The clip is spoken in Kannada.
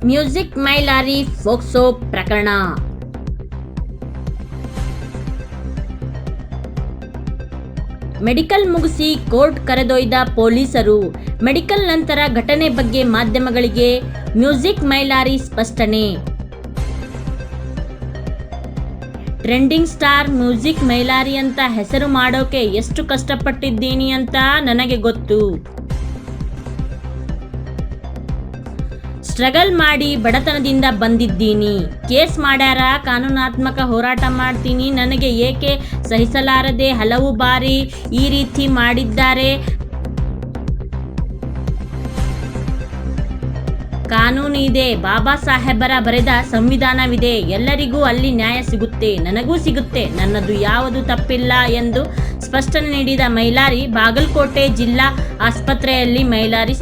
ಮ್ಯೂಸಿಕ್ ಮೈಲಾರಿ ಫೋಕ್ಸೋ ಪ್ರಕರಣ. ಮೆಡಿಕಲ್ ಮುಗಿಸಿ ಕೋರ್ಟ್ ಕರೆದೊಯ್ದ ಪೊಲೀಸರು. ಮೆಡಿಕಲ್ ನಂತರ ಘಟನೆ ಬಗ್ಗೆ ಮಾಧ್ಯಮಗಳಿಗೆ ಮ್ಯೂಸಿಕ್ ಮೈಲಾರಿ ಸ್ಪಷ್ಟನೆ. ಟ್ರೆಂಡಿಂಗ್ ಸ್ಟಾರ್ ಮ್ಯೂಸಿಕ್ ಮೈಲಾರಿ ಅಂತ ಹೆಸರು ಮಾಡೋಕೆ ಎಷ್ಟು ಕಷ್ಟಪಟ್ಟಿದ್ದೀನಿ ಅಂತ ನನಗೆ ಗೊತ್ತು. ಸ್ಟ್ರಗಲ್ ಮಾಡಿ ಬಡತನದಿಂದ ಬಂದಿದ್ದೀನಿ. ಕೇಸ್ ಮಾಡ್ಯಾರ, ಕಾನೂನಾತ್ಮಕ ಹೋರಾಟ ಮಾಡ್ತೀನಿ. ನನಗೆ ಏಕೆ ಸಹಿಸಲಾರದೆ ಹಲವು ಬಾರಿ ಈ ರೀತಿ ಮಾಡಿದ್ದಾರೆ. ಕಾನೂನು ಇದೆ, ಬಾಬಾ ಸಾಹೇಬರ ಬರೆದ ಸಂವಿಧಾನವಿದೆ. ಎಲ್ಲರಿಗೂ ಅಲ್ಲಿ ನ್ಯಾಯ ಸಿಗುತ್ತೆ, ನನಗೂ ಸಿಗುತ್ತೆ. ನನ್ನದು ಯಾವುದು ತಪ್ಪಿಲ್ಲ ಎಂದು ಸ್ಪಷ್ಟನೆ ನೀಡಿದ ಮೈಲಾರಿ, ಬಾಗಲಕೋಟೆ ಜಿಲ್ಲಾ ಆಸ್ಪತ್ರೆಯಲ್ಲಿ ಮೈಲಾರಿ